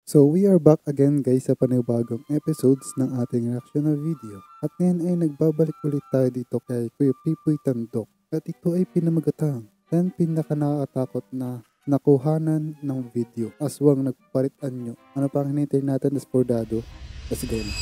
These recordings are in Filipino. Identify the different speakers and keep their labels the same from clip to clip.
Speaker 1: So we are back again guys sa panibagong episodes ng ating reaction na video. At ngayon ay nagbabalik ulit tayo dito kay Kuya Pipoy Tandok. At ito ay pinamagatang 10 pinaka nakakatakot na nakuhanan ng video. Aswang nagpalit anyo. Ano pang hinintay natin na spordado? Let's go na.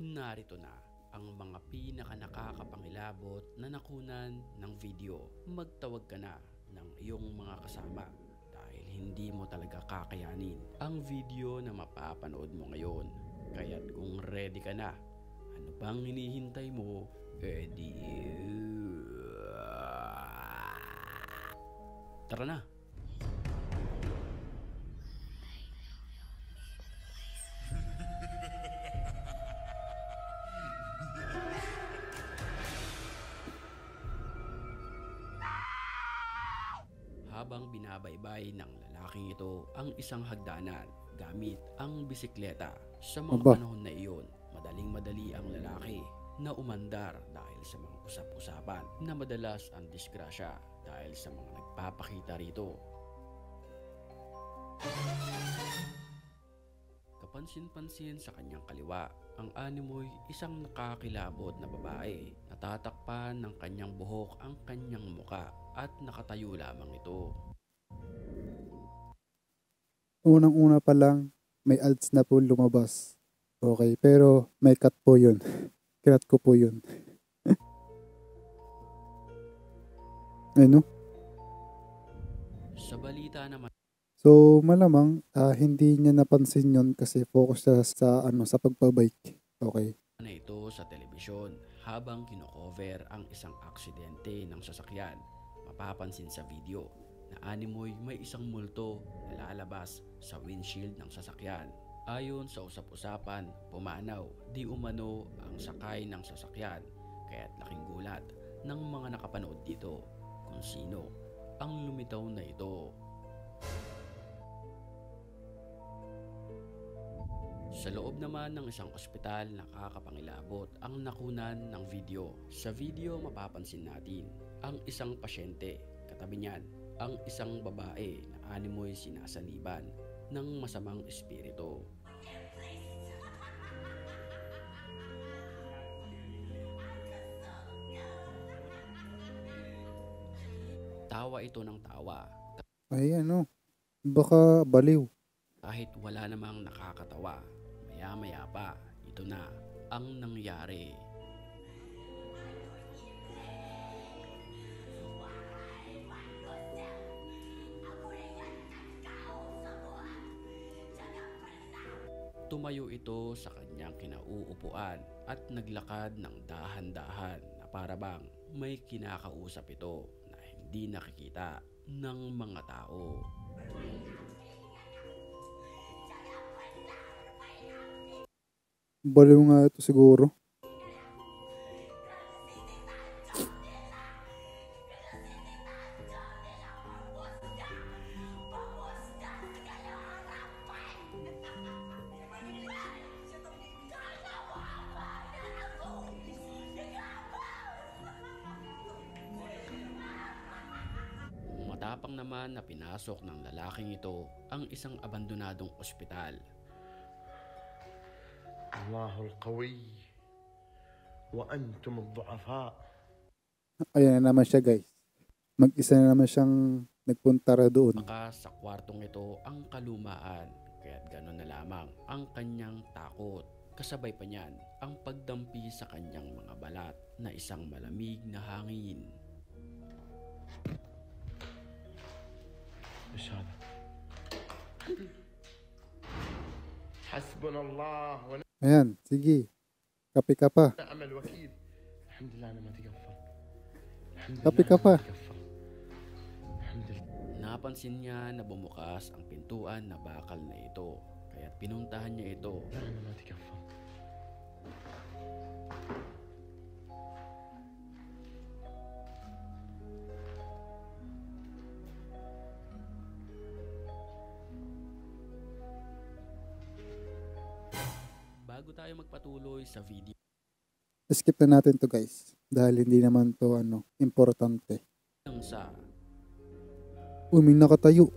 Speaker 2: Narito na ang mga pinaka-nakakapangilabot na nakunan ng video. Magtawag ka na ng iyong mga kasama dahil hindi mo talaga kakayanin ang video na mapapanood mo ngayon. Kaya't kung ready ka na, ano bang hinihintay mo? Tara na! Habang binabaybay ng lalaking ito ang isang hagdanan gamit ang bisikleta. Sa mga
Speaker 1: Aba.
Speaker 2: panahon na iyon, madaling-madali ang lalaki na umandar dahil sa mga usap-usapan na madalas ang disgrasya dahil sa mga nagpapakita rito. Kapansin-pansin sa kanyang kaliwa, ang animoy isang nakakilabot na babae. Natatakpan ng kanyang buhok ang kanyang muka at nakatayo lamang ito.
Speaker 1: Unang-una pa lang, may ads na po lumabas. Okay, pero may cut po yun. Kinat ko po yun. Ano?
Speaker 2: Sa balita naman
Speaker 1: So, malamang hindi niya napansin yon kasi focus siya sa pagpabike. Okay.
Speaker 2: na ito sa telebisyon habang kino-cover ang isang aksidente ng sasakyan. Mapapansin sa video na animoy may isang multo na lalabas sa windshield ng sasakyan. Ayon sa usap-usapan, pumanaw di umano ang sakay ng sasakyan kaya't laking gulat ng mga nakapanood dito kung sino ang lumitaw na ito. Sa loob naman ng isang ospital, nakakapangilabot ang nakunan ng video. Sa video mapapansin natin ang isang pasyente. Katabi niyan, ang isang babae na animoy sinasaniban ng masamang espiritu. Tawa ito ng tawa
Speaker 1: Ay ano, baka baliw.
Speaker 2: kahit wala namang nakakatawa. Maya-maya pa, ito na ang nangyari. Tumayo ito sa kanyang kinauupuan at naglakad ng dahan-dahan na para bang may kinakausap ito na hindi nakikita ng mga tao.
Speaker 1: Baliw nga ito siguro.
Speaker 2: Matapang naman na pinasok ng lalaking ito ang isang abandonadong ospital.
Speaker 3: الله القوي وأنتم الضعفاء.
Speaker 1: Ayan na naman siya guys. Mag-isa na naman siyang nagpuntara doon.
Speaker 2: Baka sa kwartong ito ang kalumaan, kaya't gano'n na lamang ang kanyang takot. Kasabay pa niyan ang pagdampi sa kanyang mga balat na isang malamig na hangin.
Speaker 3: ايش هذا؟ حسبنا الله
Speaker 1: Ayan, sige. Kape ka pa.
Speaker 3: ونعم الوكيل. الحمد لله أنا ما تقفل. الحمد
Speaker 1: Kape
Speaker 3: لله
Speaker 1: ka
Speaker 3: أنا
Speaker 1: pa.
Speaker 3: ما تقفل. الحمد لله.
Speaker 2: Napansin niya na bumukas ang pintuan na bakal na ito, kaya't pinuntahan niya ito.
Speaker 3: أنا ما تقفل.
Speaker 2: Bago tayo magpatuloy sa video,
Speaker 1: Skip na natin to guys. Dahil hindi naman to importante.
Speaker 2: sa
Speaker 1: Uy, may nakatayo.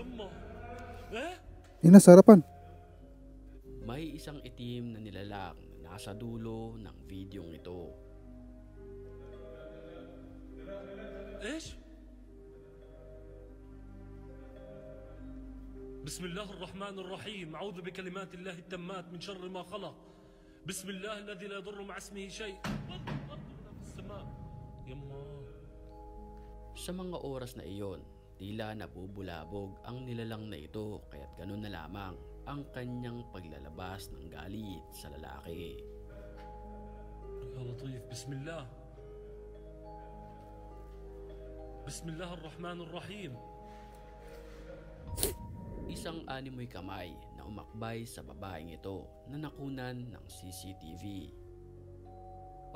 Speaker 3: يما ايه
Speaker 1: Nasa harapan.
Speaker 2: May isang itim na nilalang na nasa dulo ng videong ito.
Speaker 3: ايش بسم الله الرحمن الرحيم أعوذ بكلمات الله التامات من شر ما خلق بسم الله الذي لا يضر مع اسمه شيء في السماء يما
Speaker 2: Sa mga oras na iyon, tila nabubulabog ang nilalang na ito kaya't ganun na lamang ang kanyang paglalabas ng galit sa lalaki.
Speaker 3: يا لطيف بسم الله بسم الله الرحمن الرحيم
Speaker 2: Isang animoy kamay na umakbay sa babaeng ito na nakunan ng CCTV.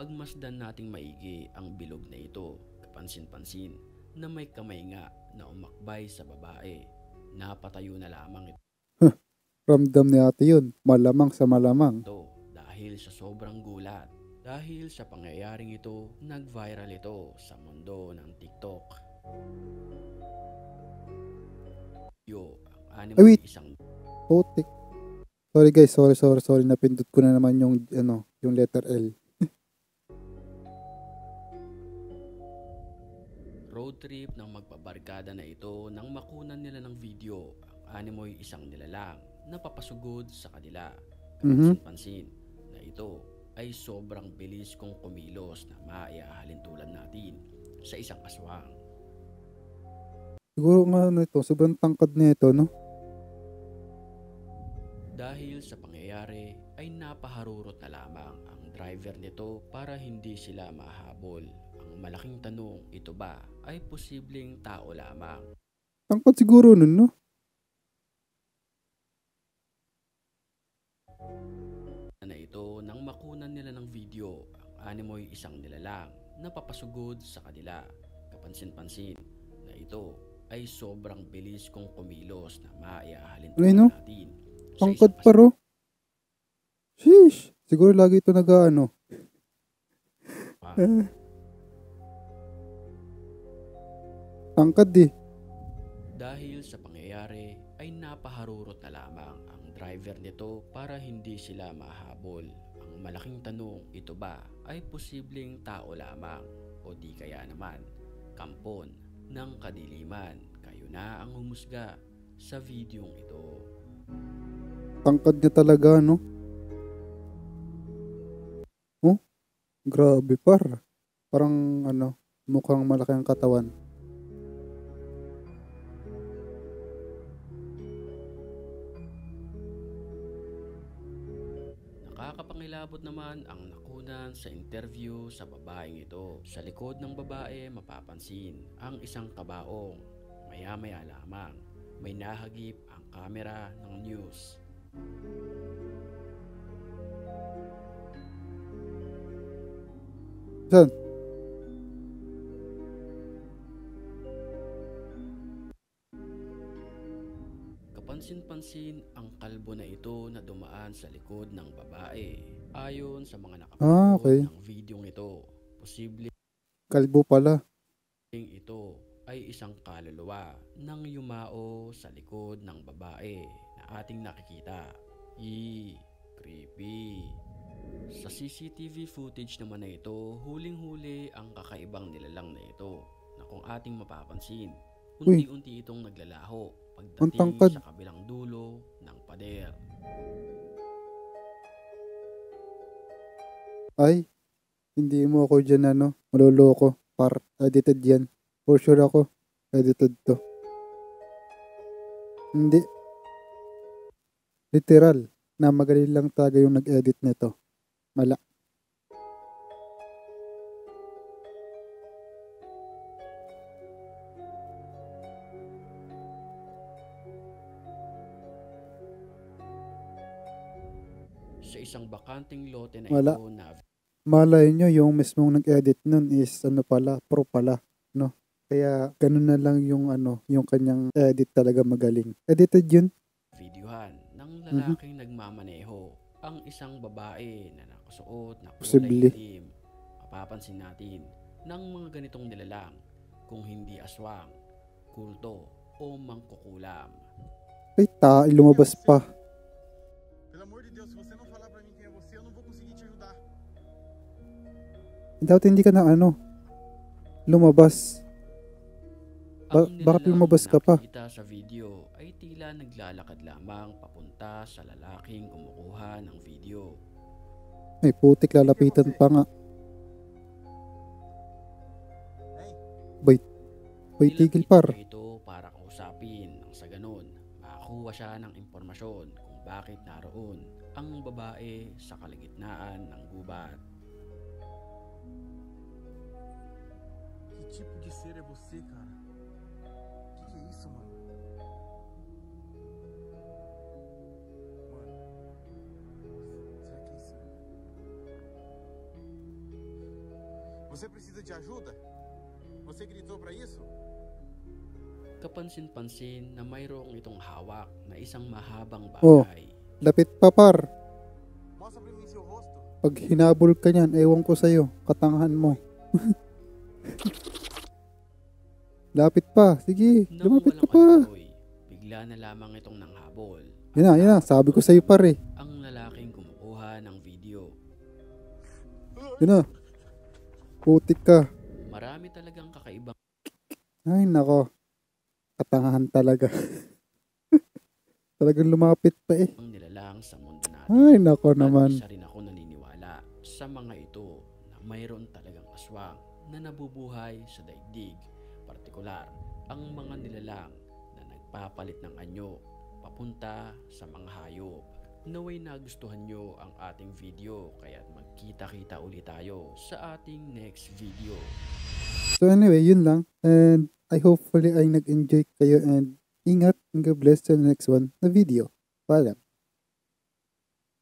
Speaker 2: Pagmasdan nating maigi ang bilog na ito, kapansin-pansin na may kamay nga na umakbay sa babae. Napatayo na lamang
Speaker 1: Ramdam ni ate yun. Malamang sa malamang.
Speaker 2: ito dahil sa sobrang gulat. Dahil sa pangyayaring ito, nag-viral ito sa mundo ng TikTok. Ang
Speaker 1: Ay, wait.
Speaker 2: isang
Speaker 1: Putik. Sorry guys, sorry. Napindot ko na naman yung, yung letter L.
Speaker 2: road trip ng magbabarkada na ito nang makunan nila ng video ang animoy isang nilalang na papasugod sa kanila. Kapansin-pansin na ito ay sobrang bilis kong kumilos na maiahalintulan natin sa isang aswang.
Speaker 1: Siguro nga sobrang tangkad nito, no?
Speaker 2: Dahil sa pangyayari ay napaharurot na lamang ang driver nito para hindi sila mahabol. Ang malaking tanong, ito ba ay posibleng tao lamang?
Speaker 1: Tangkad siguro nun, no?
Speaker 2: Na ito nang makunan nila ng video ang animoy isang nilalang na papasugod sa kanila. Kapansin-pansin na ito ay sobrang bilis kong kumilos na maiahalintulan
Speaker 1: Ay, no?
Speaker 2: natin.
Speaker 1: Tangkad paro. Sheesh. Siguro lagi ito Tangkad eh.
Speaker 2: Dahil sa pangyayari ay napaharurot na lamang ang driver nito para hindi sila mahabol. Ang malaking tanong, ito ba ay posibleng tao lamang o di kaya naman kampon ng kadiliman? Kayo na ang humusga sa videong ito.
Speaker 1: Tangkad niya talaga, no? Oh, grabe par. Parang mukhang malaki ang katawan.
Speaker 2: Nakakapangilabot naman ang nakunan sa interview sa babaeng ito. Sa likod ng babae mapapansin ang isang kabaong. Maya-maya lamang may nahagip ang kamera ng news.
Speaker 1: Saan?
Speaker 2: Kapansin-pansin ang kalbo na ito na dumaan sa likod ng babae. Ayon sa mga
Speaker 1: Ah,
Speaker 2: nakapanood
Speaker 1: okay.
Speaker 2: ng videong ito, posibleng
Speaker 1: Kalbo pala.
Speaker 2: ito ay isang kaluluwa nang yumao sa likod ng babae na ating nakikita. Creepy. Sa CCTV footage naman na ito, huling-huli ang kakaibang nilalang na ito na kung ating mapapansin, unti-unti itong naglalaho
Speaker 1: Ang
Speaker 2: pagdating
Speaker 1: tangkad.
Speaker 2: sa kabilang dulo ng pader.
Speaker 1: Ay, hindi mo ako dyan maloloko. Edited yan. For sure ako. Edited to. Hindi. Literal. Na magaling lang talaga yung nag-edit nito. Mala.
Speaker 2: Sa isang bakanting lote na
Speaker 1: Wala.
Speaker 2: ito na
Speaker 1: Malay nyo yung mismong nag-edit nun is pro pala, no? Kaya ganun na lang yung yung kanyang edit talaga magaling. Edited yun.
Speaker 2: videohan ng lalaking nagmamaneho ang isang babae na nakasuot na
Speaker 1: Posible.
Speaker 2: kulay itim. Mapapansin natin ng mga ganitong nilalang kung hindi aswang, kulto o o mangkukulam.
Speaker 1: Ay, lumabas pa.
Speaker 4: Pelo amor de Deus, se você não falar pra mim quem é você, eu não vou conseguir te ajudar.
Speaker 1: Dapat hindi ka na lumabas.
Speaker 2: Ang
Speaker 1: Bakit
Speaker 2: nilalang
Speaker 1: lumabas ka pa?
Speaker 2: nakikita sa video ay tila naglalakad lamang papunta sa lalaking kumukuha ng video.
Speaker 1: Ay, putik, lalapitan pa nga. Bay, tigil par.
Speaker 2: Nilapitan niya ito para kausapin nang sa ganun makakuha siya ng impormasyon kung bakit naroon ang babae sa kalagitnaan ng gubat.
Speaker 4: Que tipo de ser é você, cara? Que é isso, mano? Mano, será que é isso? Você precisa de ajuda? Você gritou pra isso?
Speaker 2: Kapansin-pansin na mayroong itong hawak na isang mahabang
Speaker 1: Oh.
Speaker 2: bagay.
Speaker 1: Lapit pa par.
Speaker 4: Mostra pra mim seu rosto.
Speaker 1: Pag hinabol ka niyan, ewan ko sa'yo. Katangahan mo. Lapit pa. Sige,
Speaker 2: Nang
Speaker 1: lumapit ka
Speaker 2: walang
Speaker 1: pa.
Speaker 2: katuloy, bigla na lamang itong nanghabol.
Speaker 1: Yan na. Sabi ko sa'yo par eh.
Speaker 2: Ang lalaking kumukuha ng video.
Speaker 1: Yan na. Putik ka.
Speaker 2: Marami talagang kakaibang
Speaker 1: Ay, nako. Katangahan talaga. Talagang lumapit pa eh.
Speaker 2: nilalang sa mundo natin.
Speaker 1: Ay, nako
Speaker 2: At
Speaker 1: naman.
Speaker 2: isa rin ako naniniwala sa mga ito na mayroon talagang aswang na nabubuhay sa daigdig. Partikular, ang mga nilalang na nagpapalit ng anyo papunta sa mga hayop. Naway nagustuhan nyo ang ating video kaya magkita-kita ulit tayo sa ating next video.
Speaker 1: So anyway, yun lang. And I hopefully ay nag-enjoy kayo and ingat and God bless sa next one na video. Paalam.